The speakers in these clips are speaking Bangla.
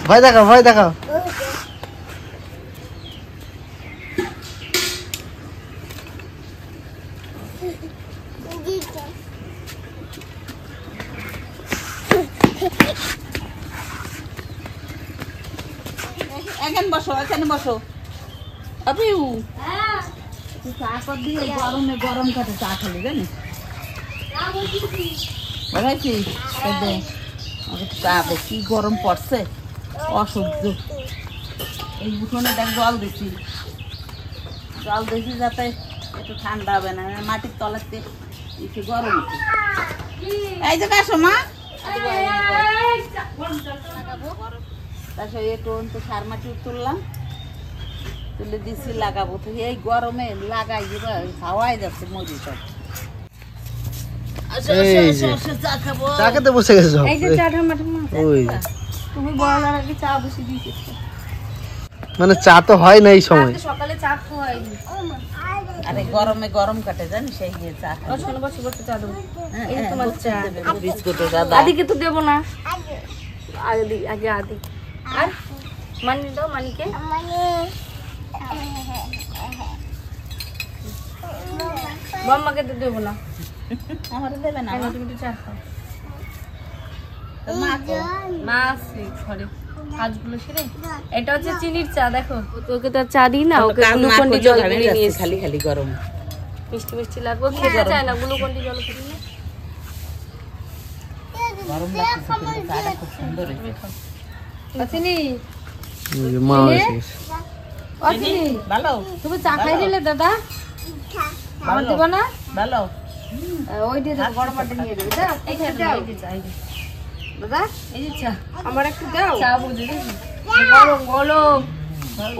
ভয় দেখাও, ভয় দেখাও। এখানে বসো, এখানে বসো। আবিউ চা কর দিয়ে গরমে গরম কাটে চা খালি জানিস বুঝাইছিস? চা কি গরম পড়ছে অসহ্য। এই উঠোনে দেখ জল দিছি, জল দিছি যাতে একটু ঠান্ডা হবে না, মাটির তলাতে একটু গরম উঠে। এই যে কাশো মা তারপরে একটু তো সার মাটি তুললাম, তুলে দিছি লাগাবো। তো এই গরমে লাগাই হাওয়াই যাচ্ছে মরি সব। চা খেতে বসে গেছো? মানে চা তো হয় না এই সময়, সকালে চা খাওয়াইনি। আরে গরমে গরম কাটে জানিস, সেই গিয়ে চা চা দেবো। এই তোমার চা বিস্কুটের দাদা আদিকে তো দেবো না, আগে আদি। আর মানি দাও, মানিকে মাম্মাকে তো দেবো না। আমার দেবে না, তুমি তো চা খাও। এটা হচ্ছে চিনির চা, দেখো তোকে তো চা দিই না, ওকে গ্লুকন ডি জল কিনে নিয়েছি। খালি খালি গরম মিষ্টি মিষ্টি লাগবে, খেতে চায় না, গ্লুকন ডি জল কিনে নিয়ে। গরম লাগছে কিন্তু চাটা খুব সুন্দর হয়েছে। অচিনি মা এসে গেছে। অচিনি ভালো, তুমি চা খাই দিলে দাদা, আমার দেবো না? ভালো ওই দিয়ে দেবো, গরম পানি নিয়ে দেবে। দাও দাদা, এই যে চা আমার একটু দাও। চা বুঝে গরম গরম,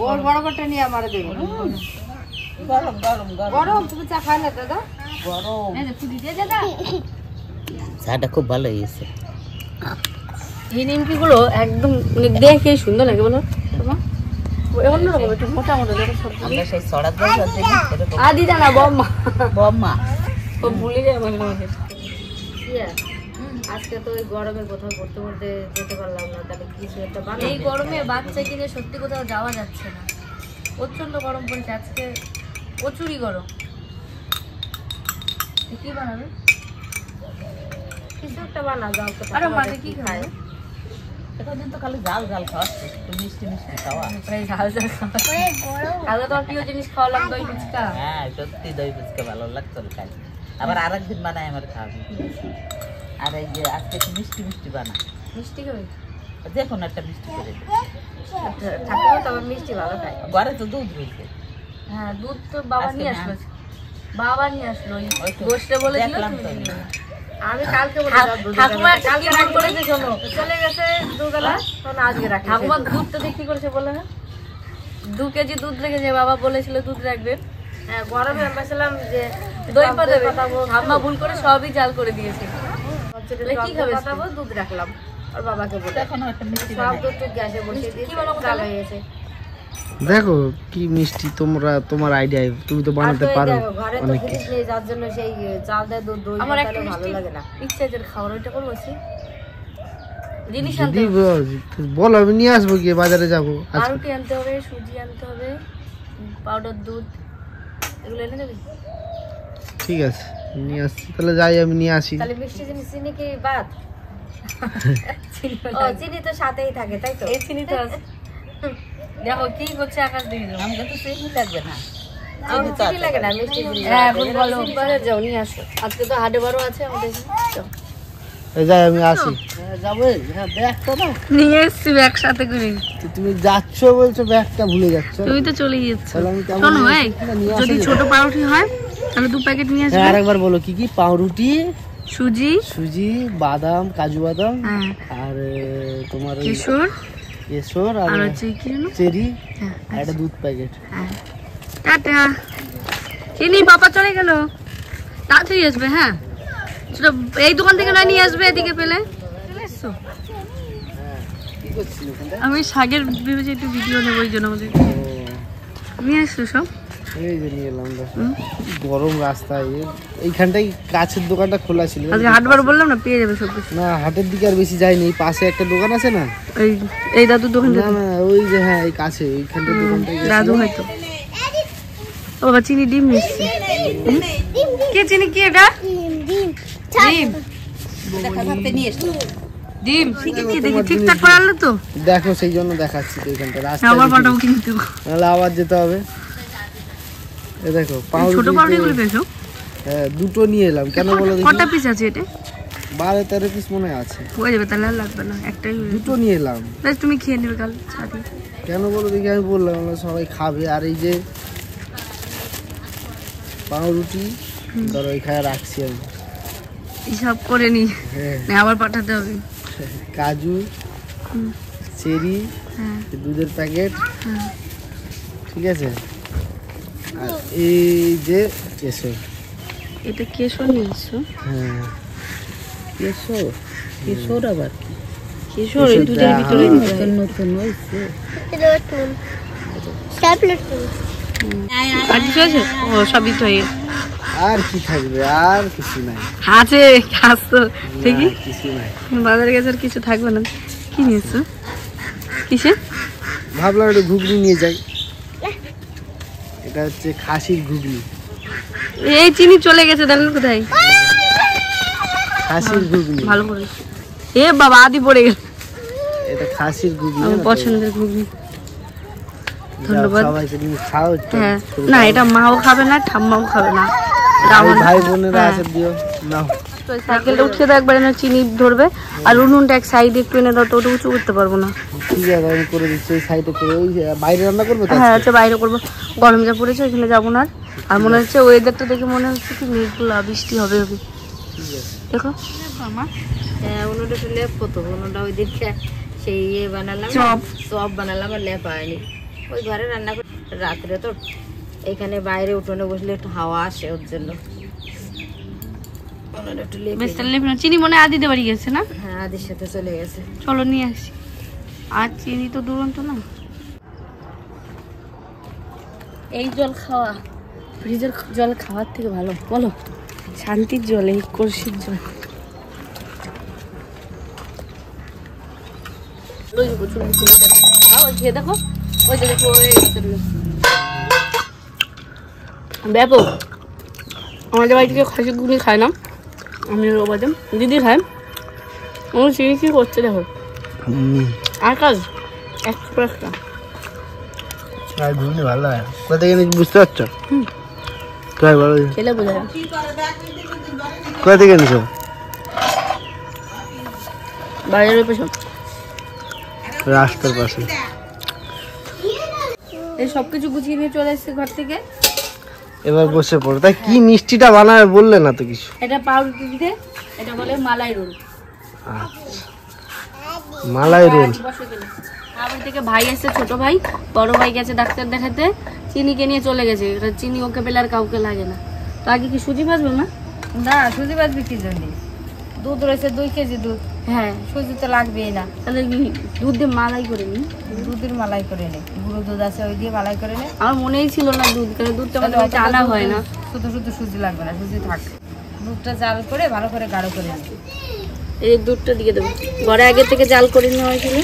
ওর বড় করতে নিয়ে আমার দেবে। গরম গরম গরম গরম, তুমি চা খাই না দাদা? গরম এই যে ফুটি দিয়ে দাদা, চাটা খুব ভালো হয়েছে। এই নিমকিগুলো একদম মানে দেখে সুন্দর লাগে, বলো তোমার অন্যরকম একটু মোটা মোটা দেখো সব। আমরা সেই সড়া দই আছে না, এরকম আদি জানা বম্মা বম্মা ও ভুলে যায় মাঝে মাঝে। আজকে তো ওই গরমে কোথাও পড়তে পড়তে যেতে পারলাম না, তাহলে কিছু একটা বানাই। এই গরমে বাচ্চা কিনে সত্যি কোথাও যাওয়া যাচ্ছে না, প্রচন্ড গরম পড়েছে আজকে, প্রচুরই গরম। কি বানাবে? কিছু একটা বানা যাও তো। আরে মাঝে কি খায়? এখন তো খালি ঝাল ঝাল খাওয়াচ্ছে, একটু মিষ্টি মিষ্টি খাওয়া। প্রায় ঝাল ঝাল খাওয়া। আগে তোমার প্রিয় জিনিস খাওয়ালাম, দই ফুচকা। হ্যাঁ সত্যি দই ফুচকা ভালো লাগতো খাই। আবার আরেকদিন বানাই আমার খাওয়াবি। আর এই যে আজকে একটু মিষ্টি মিষ্টি বানা। মিষ্টি খাবে? যে কোনো একটা মিষ্টি করে দে। ঠাকুমা তো আবার মিষ্টি ভালো খায়। ঘরে তো দুধ রয়েছে। হ্যাঁ দুধ তো বাবা নিয়ে আসলো, বাবা নিয়ে আসলো। বসতে বলেছিল আমি কালকে ঠাকুমা কালকে রাগ করেছে, শোনো চলে গেছে দুবেলা, তখন আজকে রাখ। ঠাকুমা দুধটা দেখি করেছে বলে না, 2 কেজি দুধ রেখেছে, বাবা বলেছিল দুধ রাখবেন। হ্যাঁ গরমে আমি বলছিলাম যে দই পা দেবে, ঠাকুমা ভুল করে সবই জাল করে দিয়েছে। কি খাবে? দুধ রাখলাম আর বাবাকে বলে এখন একটা মিষ্টি সব দুধ গ্যাসে বসিয়ে দিয়েছি, জাল হয়ে গেছে। দেখো কি মিষ্টি, তোমার আইডিয়া, তুমি তো বানাতে পারো অনেক কিছু। যার জন্য সেই চাল দেয় দুধ, দই আমার একটা ভালো লাগে না, ইচ্ছা যে খাওয়ার ওইটা করবো। জিনিস আনতে বলো, আমি নিয়ে আসবো, গিয়ে বাজারে যাবো। পাউরুটি আনতে হবে, সুজি আনতে হবে, পাউডার দুধ, এগুলো এনে দেবে। ঠিক আছে নিয়ে আসছি, তাহলে যাই আমি নিয়ে আসি। তাহলে মিষ্টি জিনিস চিনি কি বাদ? ও চিনি তো সাথেই থাকে, তাই তো? এই চিনি তো আছে। দেখো কি করছে আকাশ দিকে, আমাকে তো চিনি লাগবে না। চিনি লাগে না, মিষ্টি জিনিস। হ্যাঁ বলো, বাজার যাও নিয়ে আসো। আজকে তো হাটে বারো আছে আমাদের, যাই আমি আসি। যাবো? হ্যাঁ ব্যাগটা না নিয়ে এসছি, ব্যাগ সাথে করে। তুমি যাচ্ছ বলছো, ব্যাগটা ভুলে যাচ্ছ। তুমি তো চলে গিয়েছো। শোনো ভাই, যদি ছোট পাউরুটি হয় তাহলে 2 প্যাকেট নিয়ে আসবে। হ্যাঁ আরেকবার বলো কি কি? পাউরুটি, সুজি, সুজি, বাদাম, কাজু বাদাম, হ্যাঁ আর তোমার কেশর আর হচ্ছে কি জানো, চেরি, হ্যাঁ আর একটা দুধ প্যাকেট। হ্যাঁ টাটা। চিনি বাবা চলে গেল, তাড়াতাড়ি আসবে। হ্যাঁ এই দোকান থেকে না নিয়ে আসবে, এদিকে পেলে চলে এসছো। আমি শাকের ভেবেছি একটু ভিডিও নেবো, ওই জন্য আমাদের নিয়ে আসছো সব। এই যে নিয়ে এলাম গরম রাস্তায় এইখানটাই কাছের দোকানটা খোলা ছিল। আজকে হাটবার বললাম না পেয়ে যাবে সব কিছু। না হাটের দিকে আর বেশি যাইনি, এই পাশে একটা দোকান আছে না, এই দাদুর দোকান। না না ওই যে হ্যাঁ এই কাছে এইখানটার দোকানটাই দাদু হয়তো। ও বাবা চিনি ডিম নিচ্ছে। কে চিনি কি এটা? ডিম ডিম ঠিকই কি দেখি ঠিকঠাক করে আনলো তো দেখো, সেই জন্য দেখাচ্ছি তো এইখানটা রাস্তা। আবার পাঠাবো কিন্তু, নাহলে আবার যেতে হবে। এই দেখো ছোট পাউরুটিগুলো পেয়েছো? হ্যাঁ দুটো নিয়ে এলাম। কেন বলো দেখি? কটা পিস আছে এটা? 12-13 পিস মনে আছে। হয়ে যাবে তাহলে, আর লাগবে না, একটাই দুটো নিয়ে এলাম। বেশ তুমি খেয়ে নেবে কাল সাথে। কেন বলো দেখি? আমি বললাম সবাই খাবে। আর এই যে পাউরুটি ধরো এখানে রাখছি আমি, হিসাব করে নি, হ্যাঁ আবার পাঠাতে হবে। কাজু, চেরি, দুধের প্যাকেট, ঠিক আছে। আর এই যে কেশর, এটা কেশর নিয়েছো? হ্যাঁ কেশর, কেশর আবার কেশর এই দুধের ভিতরে নতুন নতুন হয়েছে। আর কিছু আছে? ও সবই তো এই আর কি থাকবে? আর কিছু নাই আছে, খাস তো ঠিকই। না, কিছু নাই। বাজারে গেছে আর কিছু থাকবে না। কি নিয়েছো? কিসে? ভাবলাম একটু ঘুগনি নিয়ে যাই। এটা হচ্ছে খাসির ঘুগনি। এই চিনি চলে গেছে, জানেন কোথায়? খাসির ঘুগনি ভালো করে। এ বাবা আদি পড়ে গেল। এটা খাসির ঘুগনি, আমার পছন্দের ঘুগনি। ধন্যবাদ। সবাইকে নিয়ে খাও একটু। হ্যাঁ না, এটা মাও খাবে না, ঠাম্মাও খাবে না। ভাই বোনেরা আছে, দিও নাও। সাইকেলটা উঠিয়ে দাও একবার, এনে চিনি ধরবে। আর উনুনটা এক সাইডে একটু এনে দাও, তো ওটা উঁচু করতে পারবো না। ঠিক আছে আমি করে দিচ্ছি। ওই সাইডে করে ওই বাইরে রান্না করবো তো? হ্যাঁ আচ্ছা বাইরে করবো, গরম যা পড়েছে ওইখানে যাবো না। আর মনে হচ্ছে ওয়েদারটা দেখে মনে হচ্ছে কি মেঘলা, বৃষ্টি হবে হবে। দেখো আমার উনুনটা একটু লেপ করতো, উনুনটা ওই দিনটা সেই ইয়ে বানালাম, চপ বানালাম, আর লেপ হয়নি। ওই ঘরে রান্না করে রাত্রে তো এখানে বাইরে উঠোনে বসলে একটু হাওয়া আসে, ওর জন্য একটু বেশ তাহলে চিনি মনে হয় আদিতে বাড়ি গেছে না? হ্যাঁ আদির সাথে চলে গেছে। চলো নিয়ে আসি। আর চিনি তো দুরন্ত না। এই জল খাওয়া ফ্রিজের জল খাওয়ার থেকে ভালো, বলো? শান্তির জল, এই কলসির জল। দেখো ওই যে দেখো ব্যাপক। আমাদের বাড়ি থেকে খাসি ঘুগনি খায় না, আমি বাদে দিদি খায়। আমার চিনি কি করছে দেখো। আর কাজ একটা আর ঘুগনি ভালো লাগে। কোথা থেকে বুঝতে পারছো? কোথায় বলো? খেলে বোঝা যায়। কোথা থেকে এনেছো? বাইরের পেছন রাস্তার পাশে। এই সবকিছু গুছিয়ে নিয়ে চলে এসেছে ঘর থেকে। এবার বসে পড়ো। তাই কি মিষ্টিটা বানাবে বললে না তো কিছু? এটা পাউরুটি দিয়ে, এটা বলে মালাই রোল। আচ্ছা মালাই রোল। আমার থেকে ভাই এসছে, ছোট ভাই, বড় ভাই গেছে ডাক্তার দেখাতে, চিনিকে নিয়ে চলে গেছে। এটা চিনি ওকে পেলে আর কাউকে লাগে না। তো আগে কি সুজি ভাজবে না? না সুজি বাজবি কি জন্য? দুধ রয়েছে 2 কেজি দুধ, হ্যাঁ সুজি তো লাগবেই না। তাহলে দুধ দিয়ে মালাই করে নি। দুধের মালাই করে নে, গুঁড়ো দুধ আছে ওই দিয়ে মালাই করে নে। আমার মনেই ছিল না দুধ, কারণ দুধটা আমাদের বাড়িতে আনা হয় না। শুধু শুধু সুজি লাগবে না, সুজি থাক। দুধটা জাল করে ভালো করে গাঢ় করে নে। এই দুধটা দিয়ে দেবো, ঘরে আগে থেকে জাল করে নেওয়া হয়েছিল।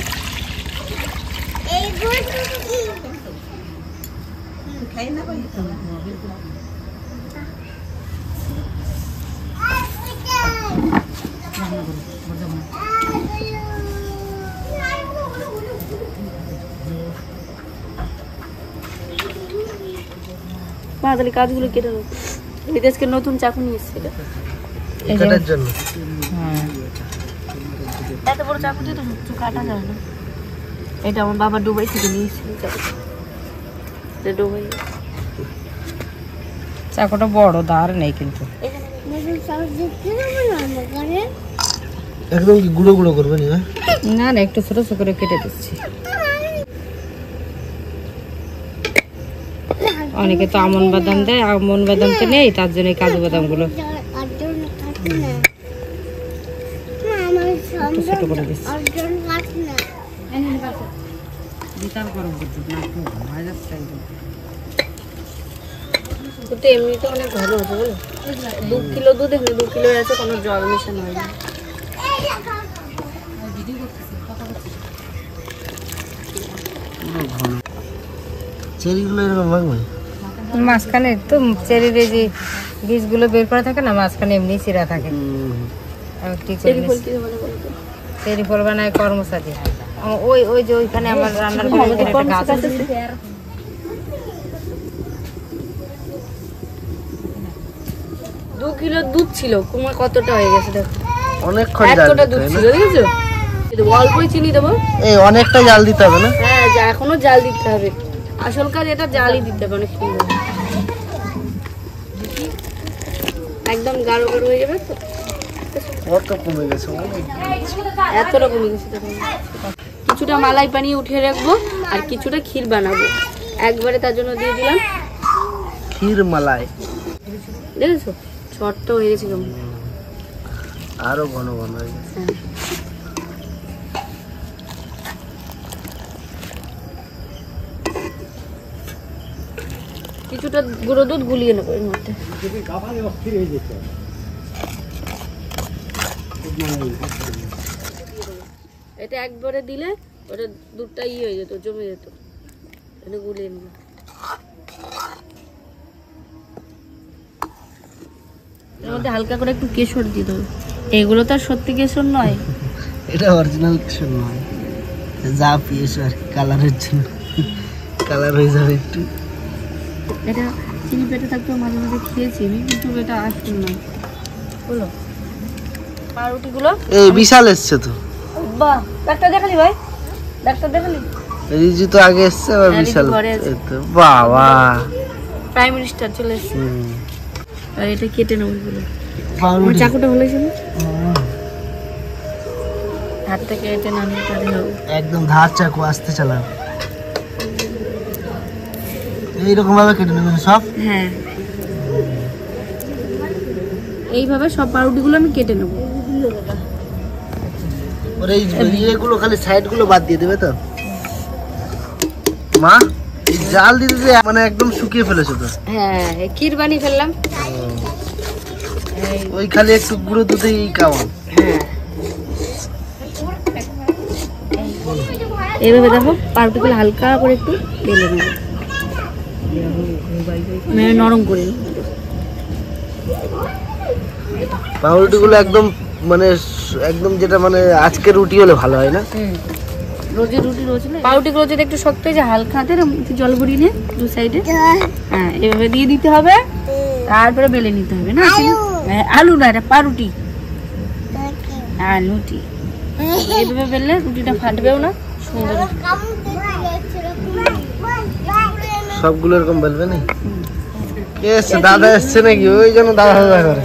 মা তাহলে কাজগুলো কেটে দেবো। বিদেশকে নতুন চাকু নিয়ে এসেছিল কাটার জন্য। এত বড় চাকু দিয়ে তো কিছু কাটা যায় না। এটা আমার বাবা দুবাই থেকে নিয়ে এসেছিল দুবাই। চাকুটা বড়, ধার নেই কিন্তু। একদম কি গুঁড়ো গুঁড়ো করবে না? না না একটু ছোট ছোট করে কেটে দিচ্ছি। অনেকে তো আমন বাদাম দেয়, আমন বাদাম তো নেই, তার জন্য কাজু বাদাম গুলো ছোট করে দিচ্ছি। দুধটা এমনিতে অনেক ভালো হতো বলো, 2 কিলো দুধ এখানে 2 কিলো আছে, কোনো জল মেশানো হয়নি। চেরিগুলো এরকম ভাঙবে মাঝখানে তো চেরির যে বীজগুলো বের করা থাকে না, মাঝখানে এমনি চিরা থাকে। চেরি ফল বানায় কর্মচারী, ওই ওই যে ওইখানে আমার রান্নার ঘরে একটা গাছ আছে। 2 কিলো দুধ ছিল, কুমা কতটা হয়ে গেছে দেখো, অনেকক্ষণ জাল এতটা দিতে দুধ হয় ছিল না? দেখেছো? অল্পই চিনি দেবো। এই অনেকটা জাল দিতে হবে না? হ্যাঁ, এখনো জাল দিতে হবে, আসল কাজ এটা, জালই দিতে হবে অনেক সুন্দর, একদম গাঢ় গাঢ় হয়ে যাবে। তো কত কমে গেছে অনেক। এতটা কমে গেছে দেখো। কিছুটা মালাই পানি উঠিয়ে রাখবো আর কিছুটা ক্ষীর বানাবো একবারে, তার জন্য দিয়ে দিলাম ক্ষীর মালাই। দেখেছো শর্টটা হয়ে গেছে কেমন, আরো ঘন ঘন হয়ে গেছে। হ্যাঁ। কিছুটা গুঁড়ো দুধ গুলিয়ে নেবো এর মধ্যে। এটা একবারে দিলে ওটা দুধটা হয়ে যেত, জমে যেত, এটা গুলিয়ে নিলাম। এর মধ্যে হালকা করে একটু কেশর দিয়ে দেবো, এগুলো তো আর সত্যি কেশর নয়, এটা অরিজিনাল কিছু নয়, যা পিয়েছো আর কালারের জন্য, কালার হয়ে যাবে একটু। এটা চিনি পেটে থাকতেও মাঝে মাঝে খেয়েছি আমি, কিন্তু এটা আসল নয় বলো। পাউরুটিগুলো এই বিশাল এসছে তো, বাহ, ডাক্তার দেখালি ভাই, ডাক্তার দেখালি? রিজু তো আগে এসছে, আবার হ্যাঁ, রিজু বিশাল। ঘরে আছে। এই তো বাবা, প্রাইম মিনিস্টার চলে এসছে। আর এটা কেটে নেবো বলে, আমার পাউরুটি। চাকুটা ভালো ছিল, হাত থেকে কেটে নামিয়ে তাহলে হবে। একদম ধার চাকু আস্তে চালাও, এইরকম ভাবে কেটে নেবেন সব। হ্যাঁ, এইভাবে সব পাউরুটিগুলো আমি কেটে নেবো। ওর এই ইয়েগুলো খালি সাইড গুলো বাদ দিয়ে দেবে তো মা? এই জাল দিতে যে মানে একদম শুকিয়ে ফেলেছো তো। হ্যাঁ, ক্ষীর বানিয়ে ফেললাম। ওই খালি একটু গুঁড়ো দুধেই খাওয়ান। হ্যাঁ, এইভাবে দেখো পাউরুটিগুলো হালকা করে একটু বেলে নেবো, মানে নরম করে নেবো। পাউরুটি গুলো একদম মানে একদম যেটা মানে আজকে রুটি হলে ভালো হয় না? রোজের রুটি রোজ না, পাউরুটিগুলো যদি একটু শক্ত হয়ে যায় হালকা হাতে একটু জল ভরিয়ে নিয়ে দু সাইডে, হ্যাঁ এভাবে দিয়ে দিতে হবে, তারপরে বেলে নিতে হবে না। হ্যাঁ, আলু না, এটা পাউরুটি, হ্যাঁ লুটি। এইভাবে বেললে রুটিটা ফাটবেও না, সুন্দর। সবগুলো এরকম বলবে না? কে এসছে? দাদা এসছে নাকি? ওই জন্য দাদা দাদা করে।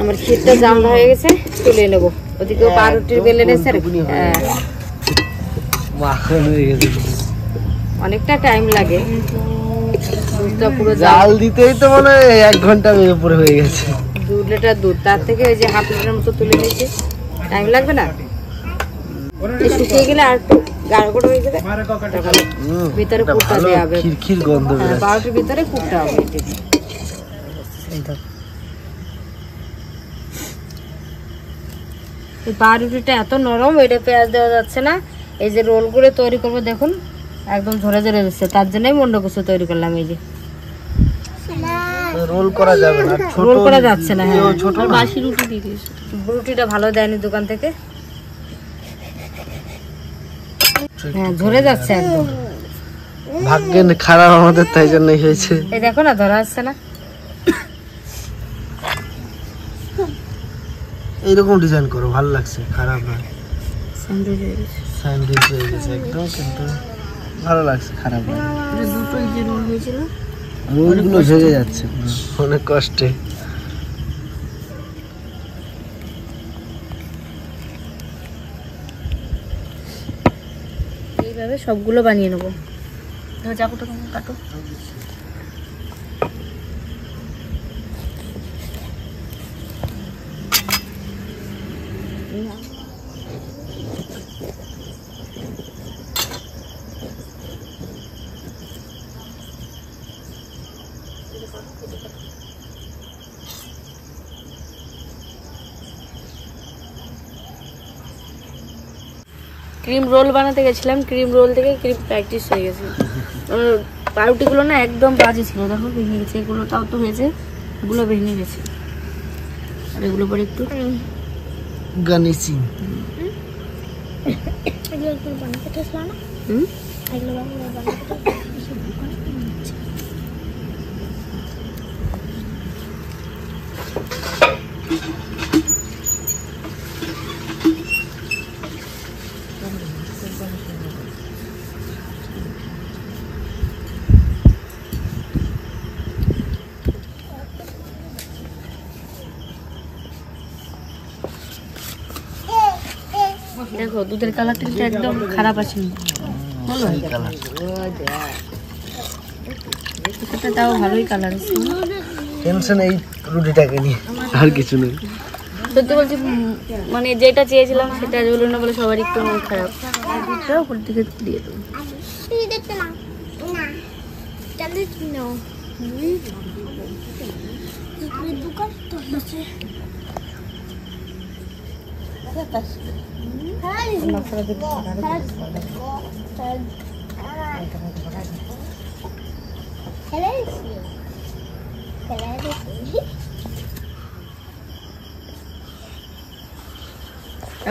আমার ক্ষীরটা জাম হয়ে গেছে, তুলে নেবো। ওদিকেও পাউরুটির বেলে নিয়েছে, হ্যাঁ মাখন হয়ে গেছে। অনেকটা টাইম লাগে, দুধটা পুরো জাল দিতেই তো মানে 1 ঘন্টা উপরে হয়ে গেছে। 2 লিটার দুধ, তার থেকে ওই যে হাফ লিটারের মতো তুলে নিয়েছি, টাইম লাগবে না? শুকিয়ে গেলে আর একটু গাঢ় করে হয়ে যাবে, ভিতরে পুরটা দেওয়া হবে, খিরখির গন্ধ বের হচ্ছে। পাউরুটির ভিতরে পুরটা হবে। এই পাউরুটিটা এত নরম, এটা পেঁয়াজ দেওয়া যাচ্ছে না। এই যে রোল করে তৈরি করবো দেখুন, একদম ঝরে ঝরে যাচ্ছে, তার জন্যই মন্ড কুচু তৈরি করলাম। এই যে রোল করা যাবে না, ছোট রোল করা যাচ্ছে না। হ্যাঁ, ছোট বাসি রুটি দিয়ে দিয়েছি, রুটিটা ভালো দেয়নি দোকান থেকে। হ্যাঁ, ঝরে যাচ্ছে একদম, ভাগ্যে খারাপ আমাদের, তাই জন্যই হয়েছে। এই দেখো না, ধরা আসছে না। এইরকম ডিজাইন করো, ভালো লাগছে, খারাপ না। স্যান্ডউইচ হয়ে গেছে, স্যান্ডউইচ হয়ে গেছে একদম, কিন্তু ভালো লাগছে, খারাপ না। দুটোই যে রোল হয়েছিল রোলগুলো ভেঙে যাচ্ছে অনেক কষ্টে। এইভাবে সবগুলো বানিয়ে নেবো। চাকুটা কাটো। ক্রিম রোল বানাতে গেছিলাম, ক্রিম রোল থেকে ক্রিম প্র্যাকটিস হয়ে গেছে। পাউরুটিগুলো না একদম বাজে ছিল, দেখো ভেঙে গেছে। এগুলোটাও তো হয়েছে, এগুলো ভেঙে গেছে। আর এগুলো পরে একটু গার্নিশিং। দেখো দুধের কালারটা কিন্তু একদম খারাপ আছে, বলো এটা তাও ভালোই কালার আছে। টেনশন এই রুটিটাকে নিয়ে, আর কিছু নেই। সত্যি বলছি, মানে যেটা চেয়েছিলাম সেটা হলো না বলে সবার একটু মন খারাপ। দুধটা উপর দিকে দিয়ে দেবো।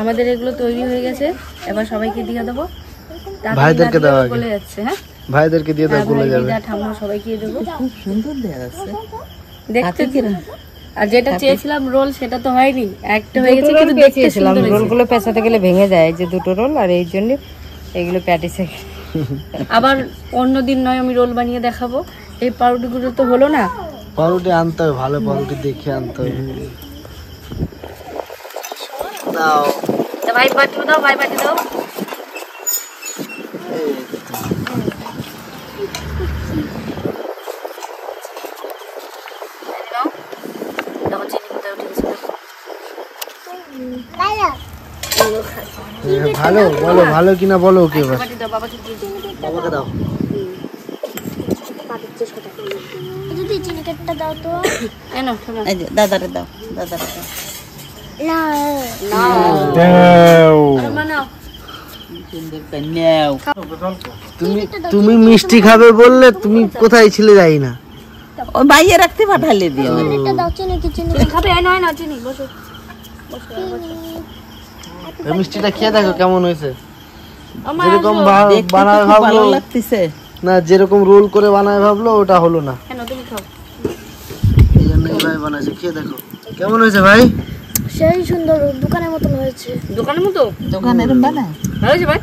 আমাদের এগুলো তৈরি হয়ে গেছে, এবার সবাইকে দিয়ে দেবো। ভাইদেরকে দেওয়া আগে। বলে যাচ্ছে, হ্যাঁ ভাইদেরকে দিয়ে দাও, বলে যাবে। ঠাম্মা সবাইকে দেবো। খুব সুন্দর দেখা যাচ্ছে দেখতে কিরকম। আর যেটা চেয়েছিলাম রোল সেটা তো হয়নি, একটা হয়ে গেছে কিন্তু দেখতে চেয়েছিলাম সুন্দর হয়েছে। রোলগুলো পেঁচাতে গেলে ভেঙে যায়, এই যে দুটো রোল, আর এই জন্য এগুলো প্যাটিসে। আবার অন্যদিন নয় আমি রোল বানিয়ে দেখাবো। এই পাউরুটিগুলো তো হলো না, পাউরুটি আনতে হবে, ভালো পাউরুটি দেখে আনতে হবে। দাও তা ভাই পাটি দাও, ভাই পাটি দাও। ভালো বলো, ভালো কিনা বলো। ওকে এবার পাটি দাও, বাবাকে দিয়ে দিই। বাবাকে দাও। যদি চিনিটা দাও তো। এনো শোনো, এই যে দাদারে দাও, দাদারে দাও। আরে মা নাও। সুন্দর কন্যাও। তুমি মিষ্টি খাবে বললে, তুমি কোথায় ছিলে যাই না। ও বাইরে রাখতে পাঠালে দিও। চিনি খাবে? এই নয় না চিনি, বসো। এই মিষ্টিটা খেয়ে দেখো কেমন হয়েছে। আমার যেরকম দেখতে তো বানায় খুব ভাবলো ভালো লাগতেছে। না, যেরকম রোল করে বানায় ভাবলো ওটা হলো না, কেন তুমি খাও। এই জন্য এইভাবে বানাইছে। খেয়ে দেখো কেমন হয়েছে ভাই। সেই সুন্দর, দোকানের মতন হয়েছে। দোকানের মতো? দোকানের বানায় ভালো হয়েছে ভাই?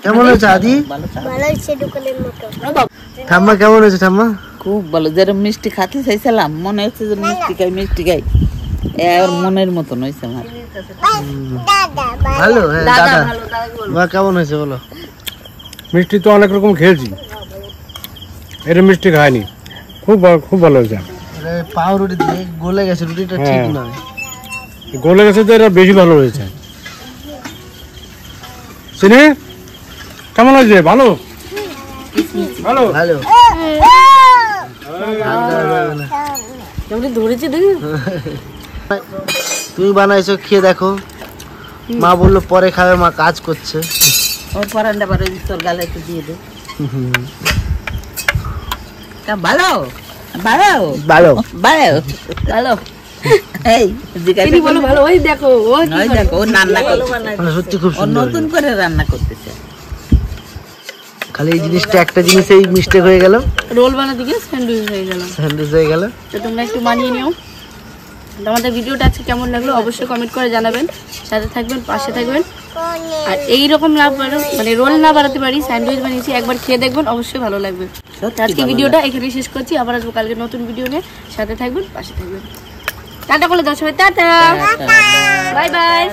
কেমন হয়েছে আদি? ভালো ভালো হয়েছে দোকানের মতো। ঠাম্মা কেমন হয়েছে ঠাম্মা? খুব ভালো। যেরকম মিষ্টি খাতে চাইছিলাম, মনে হচ্ছে যে মিষ্টি খাই আর মনের মতন হয়েছে আমার। ভালো। হ্যাঁ দাদা, ভালো, দাদা বলো। বা কেমন হয়েছে বলো। মিষ্টি তো অনেক রকম খেয়েছি, এটা মিষ্টি খাইনি। খুব ভালো হয়েছে। পাউরুটি দিয়ে গলে গেছে, রুটিটা ঠিক নয়। গলে গেছে তো এটা বেশি ভালো হয়েছে। চিনি কেমন হয়েছে? ভালো ভালো ভালো। যেমন ধরেছে দেখি। তুমি বানাইছো, খেয়ে দেখো। মা বললো পরে খাবে, মা কাজ করছে। ওর পরান্ডা বারে তোর গালে একটু দিয়ে দে। ভালো ভালো ভালো ভালো ভালো। এই জিজ্ঞাসা চিনি বলো ভালো। ওই দেখো ও কি নয়, দেখো ও রান্না করছে, মানে সত্যি খুব ও সুন্দর। নতুন করে রান্না করতেছে। খালি এই জিনিসটা, একটা জিনিসেই মিস্টেক হয়ে গেল, রোল বানাতে গিয়ে স্যান্ডউইচ হয়ে গেল। স্যান্ডউইচ হয়ে গেল। তো তোমরা একটু বানিয়ে নিও। তোমাদের ভিডিওটা আজকে কেমন লাগলো অবশ্যই কমেন্ট করে জানাবেন। সাথে থাকবেন, পাশে থাকবেন। আর এইরকম না মানে রোল না বানাতে পারি, স্যান্ডউইচ বানিয়েছি, একবার খেয়ে দেখবেন, অবশ্যই ভালো লাগবে। আজকে ভিডিওটা এখানেই শেষ করছি। আবার আসবো কালকে নতুন ভিডিও নিয়ে। সাথে থাকবেন, পাশে থাকবেন। টাটা বলে দাও সবাই, টাটা, বাই বাই।